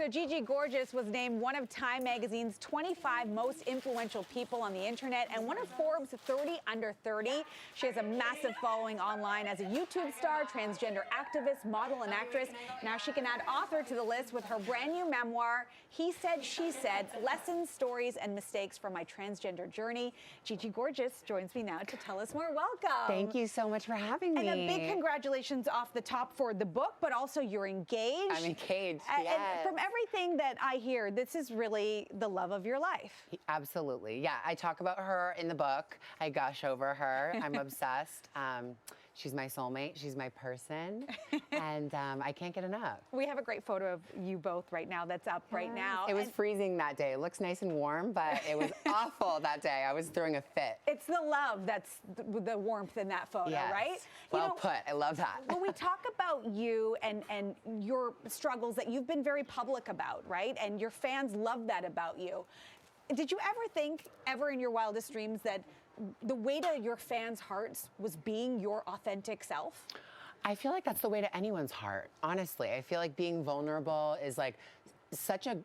So Gigi Gorgeous was named one of Time Magazine's 25 most influential people on the internet and one of Forbes 30 under 30. She has a massive following online as a YouTube star, transgender activist, model, and actress. Now she can add author to the list with her brand new memoir, He Said, She Said, Lessons, Stories, and Mistakes from My Transgender Journey. Gigi Gorgeous joins me now to tell us more. Welcome. Thank you so much for having me. And a big congratulations off the top for the book, but also you're engaged. I'm engaged, yes. And from everything that I hear, this is really the love of your life. Absolutely, yeah. I talk about her in the book. I gush over her. I'm obsessed. She's my soulmate. She's my person. And I can't get enough. We have a great photo of you both right now that's up right now. It was freezing that day. It looks nice and warm, but it was awful that day. I was throwing a fit. It's the love that's the warmth in that photo, yes. right? Well put. I love that. When we talk about you and your struggles that you've been very public about, right? And your fans love that about you. Did you ever think, ever in your wildest dreams, that the way to your fans' hearts was being your authentic self? I feel like that's the way to anyone's heart, honestly. I feel like being vulnerable is like such a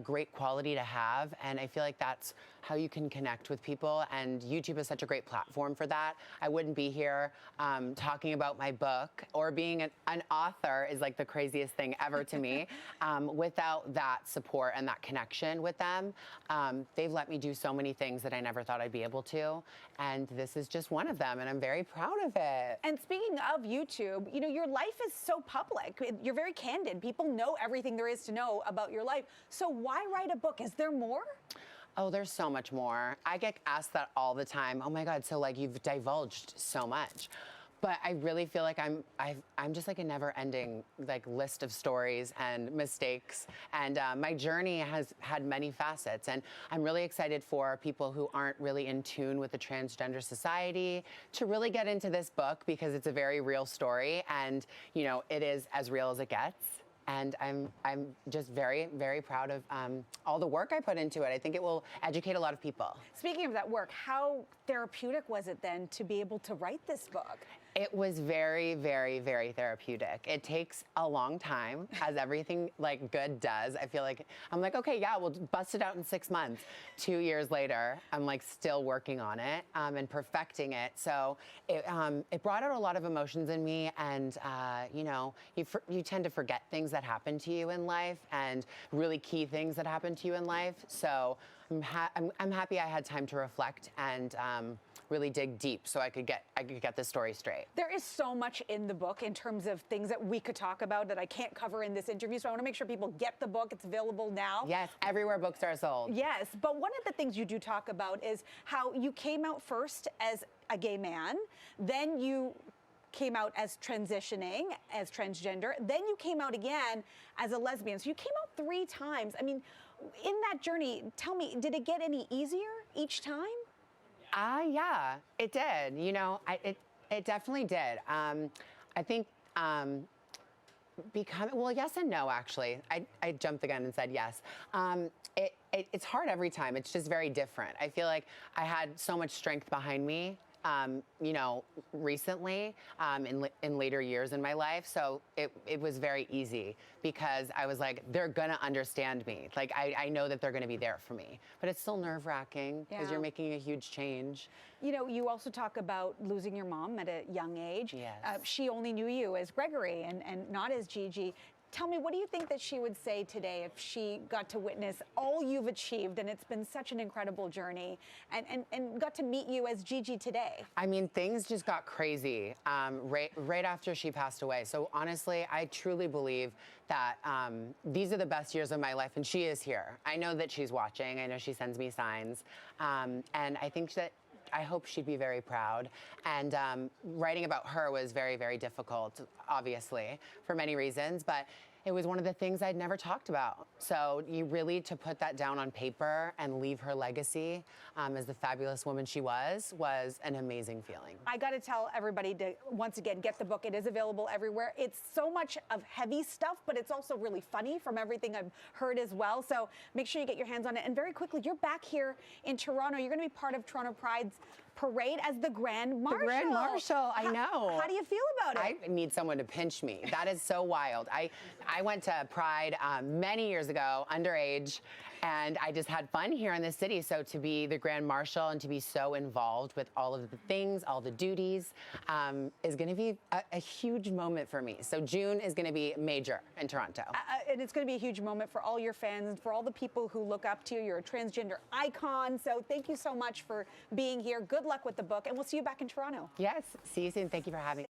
great quality to have, and I feel like that's how you can connect with people, and YouTube is such a great platform for that. I wouldn't be here talking about my book, or being an author is like the craziest thing ever to me, without that support and that connection with them. They've let me do so many things that I never thought I'd be able to, and this is just one of them, and I'm very proud of it. And speaking of YouTube, you know, your life is so public. You're very candid. People know everything there is to know about your life. So why write a book? Is there more? Oh, there's so much more. I get asked that all the time. Oh my God, so like you've divulged so much. But I really feel like I'm just like a never-ending like list of stories and mistakes. And my journey has had many facets. And I'm really excited for people who aren't really in tune with the transgender society to really get into this book, because it's a very real story. And, you know, it is as real as it gets. And I'm just very, very proud of all the work I put into it. I think it will educate a lot of people. Speaking of that work, how therapeutic was it then to be able to write this book? It was very, very, very therapeutic. It takes a long time, as everything like good does. I feel like, I'm like, okay, yeah, we'll bust it out in 6 months. 2 years later, I'm like still working on it and perfecting it. So it brought out a lot of emotions in me, and you know, you tend to forget things that happen to you in life, and really key things that happen to you in life. So I'm happy I had time to reflect and really dig deep so I could get this story straight. There is so much in the book in terms of things that we could talk about that I can't cover in this interview, so I want to make sure people get the book. It's available now. Yes, everywhere books are sold. Yes, but one of the things you do talk about is how you came out first as a gay man, then you came out as transitioning, as transgender, then you came out again as a lesbian. So you came out 3 times. I mean, in that journey, tell me, did it get any easier each time? Yeah, it did. You know, it definitely did. I think well, yes and no, actually. I jumped the gun and said yes. It's hard every time. It's just very different. I feel like I had so much strength behind me, you know, recently, in later years in my life. So it was very easy, because I was like, they're gonna understand me. Like, I know that they're gonna be there for me. But it's still nerve-wracking, because you're making a huge change. You know, you also talk about losing your mom at a young age. Yes. She only knew you as Gregory and not as Gigi. Tell me, what do you think that she would say today if she got to witness all you've achieved, and it's been such an incredible journey, and got to meet you as Gigi today? I mean, things just got crazy right after she passed away. So honestly, I truly believe that these are the best years of my life, and she is here. I know that she's watching. I know she sends me signs. And I think that I hope she'd be very proud. And writing about her was very, very difficult, obviously, for many reasons, but it was one of the things I'd never talked about. So you really, to put that down on paper and leave her legacy as the fabulous woman she was an amazing feeling. I gotta tell everybody to, once again, get the book. It is available everywhere. It's so much of heavy stuff, but it's also really funny from everything I've heard as well. So make sure you get your hands on it. And very quickly, you're back here in Toronto. You're gonna be part of Toronto Pride's parade as the Grand Marshal. The Grand Marshal, I know. How do you feel about it? I need someone to pinch me. That is so wild. I went to Pride many years ago, underage, and I just had fun here in the city. So to be the Grand Marshal and to be so involved with all of the things, all the duties, is going to be a huge moment for me. So June is going to be major in Toronto. And it's going to be a huge moment for all your fans and for all the people who look up to you. You're a transgender icon. So thank you so much for being here. Good luck with the book, and we'll see you back in Toronto. Yes, see you soon. Thank you for having me.